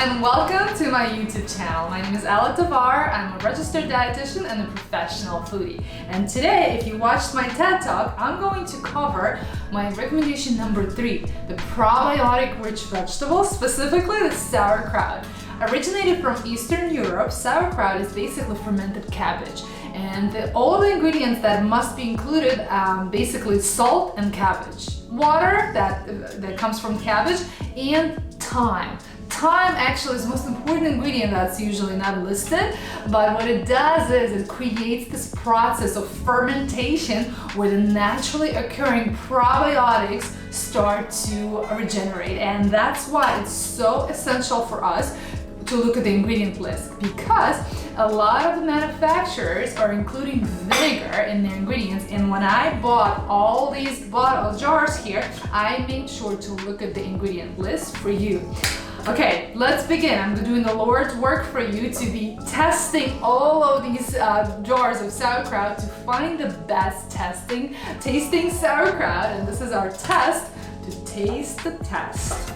and welcome to my YouTube channel. My name is Ella Tavar. I'm a registered dietitian and a professional foodie. And today, if you watched my TED Talk, I'm going to cover my recommendation number 3, the probiotic-rich vegetables, specifically the sauerkraut. Originated from Eastern Europe, sauerkraut is basically fermented cabbage. And all the ingredients that must be included, basically salt and cabbage, water that comes from cabbage, and thyme. Thyme actually is the most important ingredient that's usually not listed, but what it does is it creates this process of fermentation where the naturally occurring probiotics start to regenerate. And that's why it's so essential for us to look at the ingredient list, because a lot of the manufacturers are including vinegar in their ingredients, and when I bought all these bottle jars here, I made sure to look at the ingredient list for you. Okay, let's begin. I'm doing the Lord's work for you to be testing all of these jars of sauerkraut to find the best tasting sauerkraut, and this is our test to taste the test.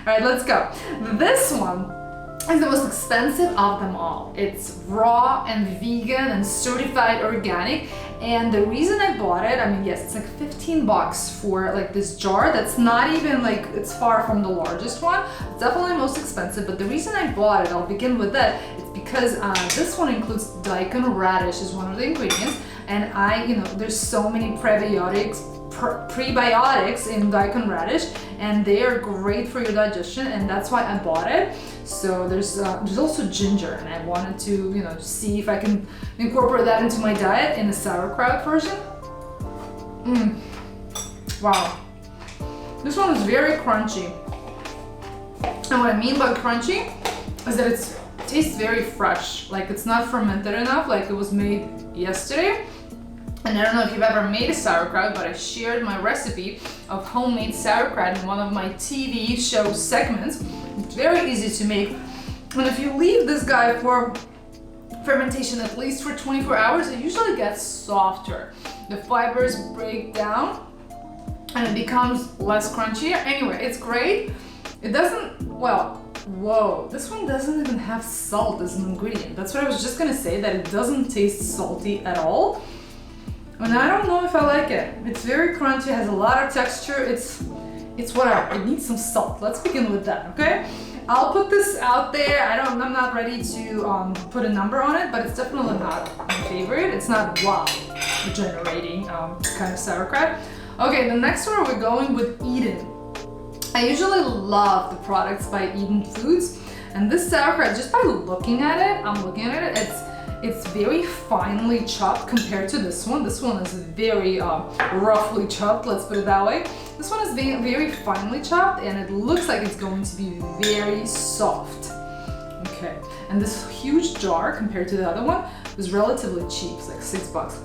All right, let's go. This one is the most expensive of them all. It's raw and vegan and certified organic. And the reason I bought it, yes, it's like $15 for like this jar. That's not even like, it's far from the largest one. It's definitely the most expensive, but the reason I bought it, I'll begin with that, it's because this one includes daikon radish is one of the ingredients. And there's so many prebiotics in daikon radish, and they are great for your digestion, and that's why I bought it. So there's also ginger, and I wanted to see if I can incorporate that into my diet in the sauerkraut version. Wow, this one is very crunchy, and what I mean by crunchy is that it tastes very fresh, like it's not fermented enough, like it was made yesterday. And I don't know if you've ever made a sauerkraut, but I shared my recipe of homemade sauerkraut in one of my TV show segments. It's very easy to make. And if you leave this guy for fermentation at least for 24 hours, it usually gets softer. The fibers break down and it becomes less crunchy. Anyway, it's great. It doesn't, whoa, this one doesn't even have salt as an ingredient. That's what I was just gonna say, that it doesn't taste salty at all. And I don't know if I like it. It's very crunchy, has a lot of texture. It's whatever. It needs some salt. Let's begin with that, okay? I'll put this out there. I'm not ready to put a number on it, but it's definitely not my favorite. It's not regenerating kind of sauerkraut. Okay, the next one we're going with Eden. I usually love the products by Eden Foods, and this sauerkraut, just by looking at it, it's very finely chopped compared to this one. This one is very roughly chopped, let's put it that way. This one is very finely chopped, and it looks like it's going to be very soft. Okay, and this huge jar compared to the other one is relatively cheap. It's like $6.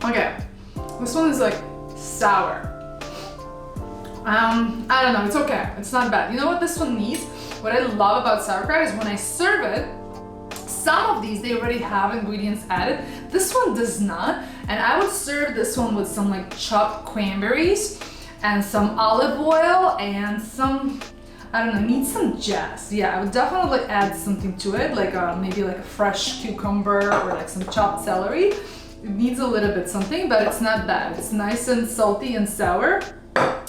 Okay, this one is like sour. I don't know, it's okay. It's not bad. You know what this one needs? What I love about sauerkraut is when I serve it, some of these, they already have ingredients added. This one does not. And I would serve this one with some like chopped cranberries and some olive oil and some, I don't know, need some jazz. Yeah, I would definitely add something to it, like maybe like a fresh cucumber or like some chopped celery. It needs a little bit something, but it's not bad. It's nice and salty and sour.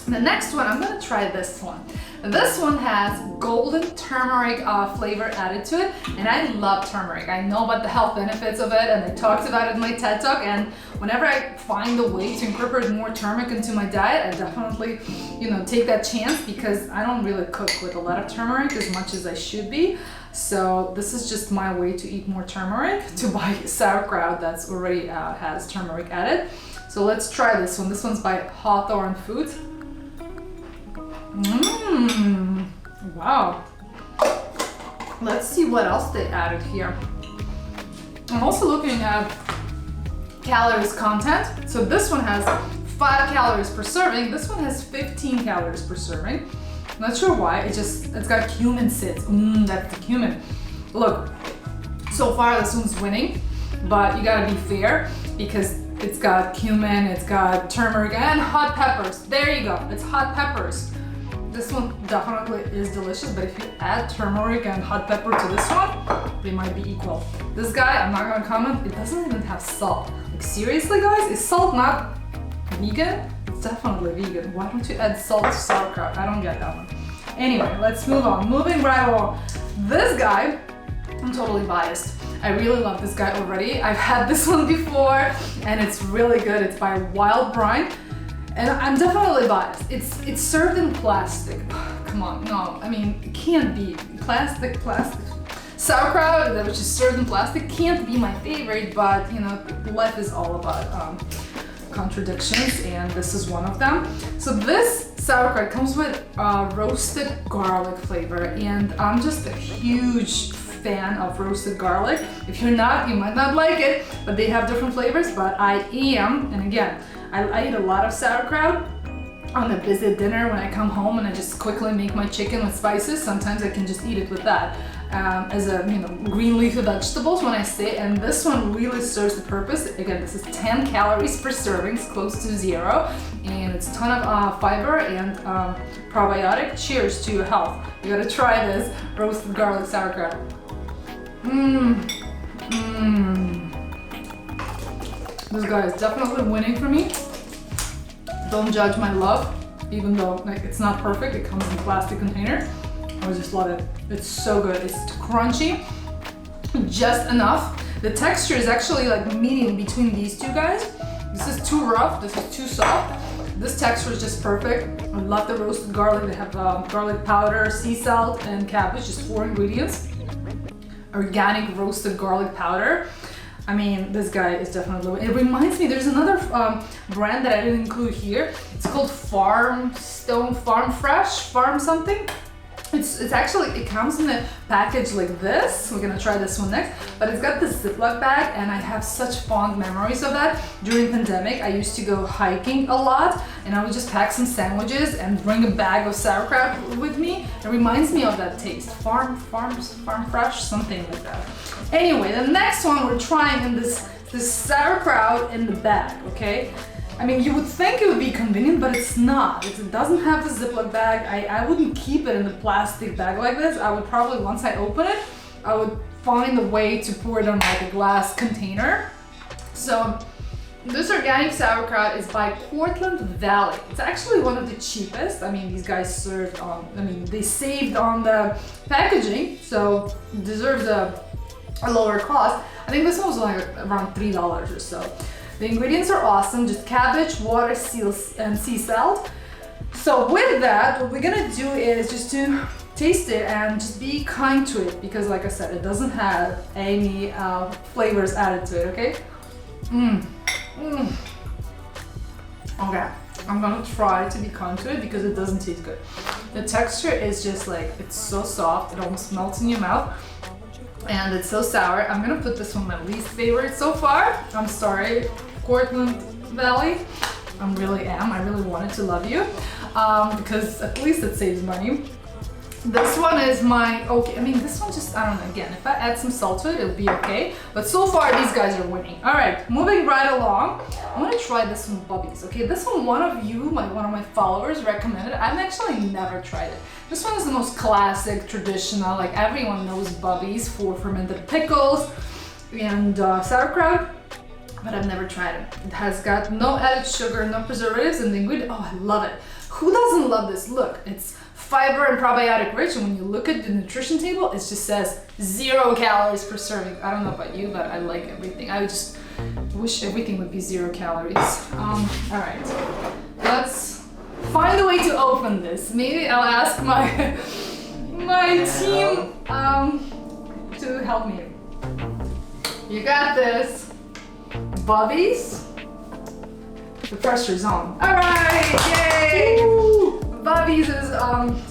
The next one, I'm gonna try this one. This one has golden turmeric flavor added to it, and I love turmeric. I know about the health benefits of it, and I talked about it in my TED Talk, and whenever I find a way to incorporate more turmeric into my diet, I definitely, take that chance, because I don't really cook with a lot of turmeric as much as I should be. So this is just my way to eat more turmeric, to buy sauerkraut that's already has turmeric added. So let's try this one. This one's by Hawthorne Foods. Wow. Let's see what else they added here. I'm also looking at calories content. So this one has 5 calories per serving. This one has 15 calories per serving. Not sure why. It's got cumin seeds. That's the cumin. Look. So far, this one's winning, but you gotta be fair because it's got cumin, it's got turmeric, and hot peppers. There you go, it's hot peppers. This one definitely is delicious, but if you add turmeric and hot pepper to this one, they might be equal. This guy, I'm not gonna comment, it doesn't even have salt. Like seriously guys, is salt not vegan? It's definitely vegan. Why don't you add salt to sauerkraut? I don't get that one. Anyway, let's move on. Moving right along. This guy, I'm totally biased. I really love this guy already. I've had this one before and it's really good. It's by Wild Brine and I'm definitely biased. It's served in plastic. Come on, no, I mean, it can't be. Plastic. Sauerkraut, which is served in plastic, can't be my favorite, but you know, life is all about contradictions and this is one of them. So this sauerkraut comes with roasted garlic flavor and I'm just a huge fan of roasted garlic. If you're not, you might not like it, but they have different flavors, but I am, and again, I eat a lot of sauerkraut on a busy dinner when I come home and I just quickly make my chicken with spices. Sometimes I can just eat it with that as a, you know, green leafy vegetables when I say, and this one really serves the purpose. Again, this is 10 calories per serving, it's close to 0, and it's a ton of fiber and probiotic. Cheers to your health. You gotta try this roasted garlic sauerkraut. This guy is definitely winning for me. Don't judge my love, even though like it's not perfect. It comes in a plastic container. I just love it. It's so good. It's crunchy, just enough. The texture is actually like medium between these two guys. This is too rough. This is too soft. This texture is just perfect. I love the roasted garlic. They have garlic powder, sea salt, and cabbage. Just 4 ingredients. Organic roasted garlic powder. I mean, this guy is definitely, it reminds me, there's another brand that I didn't include here. It's called Farm Fresh, Farm something. It's actually, it comes in a package like this. We're gonna try this one next, but it's got this Ziploc bag and I have such fond memories of that. During pandemic, I used to go hiking a lot and I would just pack some sandwiches and bring a bag of sauerkraut with me. It reminds me of that taste. Farm Fresh, something like that. Anyway, the next one we're trying in this sauerkraut in the bag, okay? I mean, you would think it would be convenient, but it's not. It doesn't have the Ziploc bag. I wouldn't keep it in a plastic bag like this. I would probably, once I open it, I would find a way to pour it on like a glass container. So this organic sauerkraut is by Portland Valley. It's actually one of the cheapest. I mean, these guys served on, I mean, they saved on the packaging, so it deserves a lower cost. I think this one was like around $3 or so. The ingredients are awesome, just cabbage, water, and sea salt. So with that, what we're gonna do is just to taste it and just be kind to it because like I said, it doesn't have any flavors added to it, okay? Okay, I'm gonna try to be kind to it because it doesn't taste good. The texture is just like, it's so soft, it almost melts in your mouth. And it's so sour. I'm gonna put this one my least favorite so far. I'm sorry, Portland Valley. I really wanted to love you because at least it saves money. This one is my, okay, I mean this one just, I don't know, again, if I add some salt to it, it'll be okay. But so far these guys are winning. All right, moving right along. I wanna try this one, Bubbies, okay? This one, one of my followers recommended. I've actually never tried it. This one is the most classic, traditional, like everyone knows Bubbies for fermented pickles and sauerkraut, but I've never tried it. It has got no added sugar, no preservatives, and the ingredient, oh, I love it. Who doesn't love this? Look, it's fiber and probiotic rich, and when you look at the nutrition table, it just says 0 calories per serving. I don't know about you, but I like everything. I just wish everything would be 0 calories. All right, let's find a way to open this. Maybe I'll ask my team to help me. You got this, Bubbies. The pressure's on. All right, yay! Woo! Bubbies is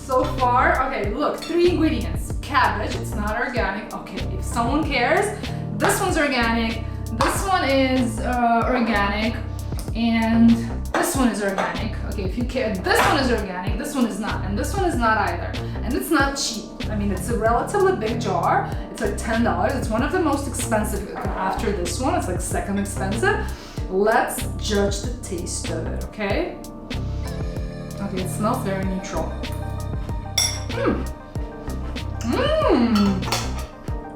so far. Okay, look, 3 ingredients. Cabbage, it's not organic. Okay, if someone cares, this one's organic. This one is organic, and this one is organic. Okay, if you care, this one is organic. This one is not, and this one is not either. And it's not cheap. I mean, it's a relatively big jar. It's like $10. It's one of the most expensive after this one. It's like second expensive. Let's judge the taste of it, okay? Okay, it smells very neutral.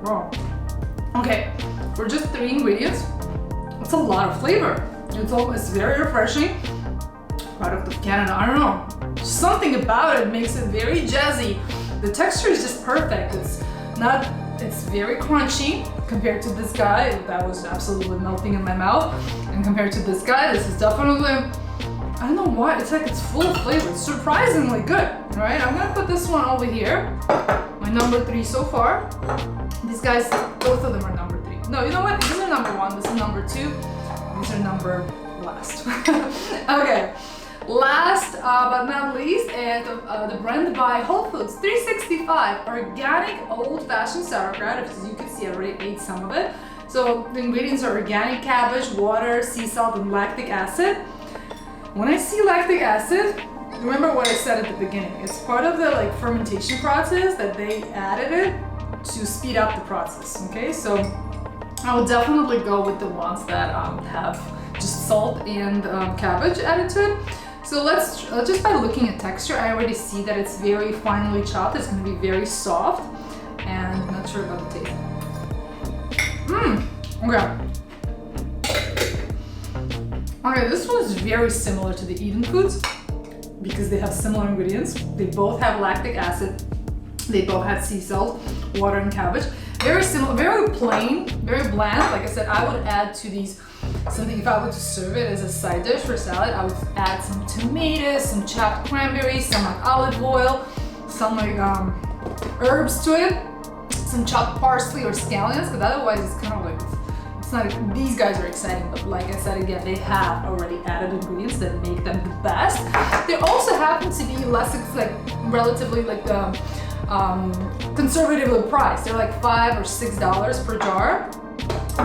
Wow. Okay, for just 3 ingredients, it's a lot of flavor. It's very refreshing. Product of Canada, I don't know. Something about it makes it very jazzy. The texture is just perfect. It's very crunchy compared to this guy. That was absolutely melting in my mouth. And compared to this guy, this is definitely, I don't know why, it's like it's full of flavor. It's surprisingly good, right? I'm gonna put this one over here. My number 3 so far. These guys, both of them are number 3. No, you know what? These are number 1, this is number 2. These are number last. Okay. Last but not least, the brand by Whole Foods, 365 organic old-fashioned sauerkraut. As you can see, I already ate some of it. So the ingredients are organic cabbage, water, sea salt, and lactic acid. When I see lactic acid, remember what I said at the beginning. It's part of the fermentation process that they added it to speed up the process. Okay, so I would definitely go with the ones that have just salt and cabbage added to it. So let's just by looking at texture, I already see that it's very finely chopped. It's going to be very soft, and I'm not sure about the taste. Okay, this one is very similar to the Eden Foods because they have similar ingredients. They both have lactic acid. They both have sea salt, water, and cabbage. Very similar, very plain, very bland. Like I said, I would add to these something, if I were to serve it as a side dish for salad, I would add some tomatoes, some chopped cranberries, some olive oil, some herbs to it, some chopped parsley or scallions, because otherwise it's kind of it's not, these guys are exciting, but like I said again, they have already added ingredients that make them the best. They also happen to be less, relatively conservatively priced. They're like $5 or $6 per jar.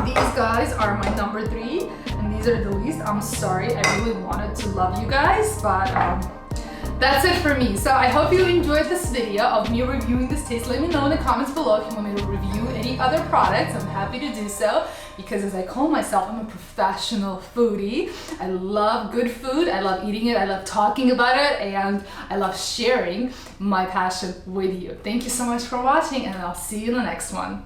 These guys are my number 3, and these are the least. I'm sorry, I really wanted to love you guys, but that's it for me. So I hope you enjoyed this video of me reviewing this taste. Let me know in the comments below if you want me to review any other products. I'm happy to do so, because as I call myself, I'm a professional foodie. I love good food, I love eating it, I love talking about it, and I love sharing my passion with you. Thank you so much for watching, and I'll see you in the next one.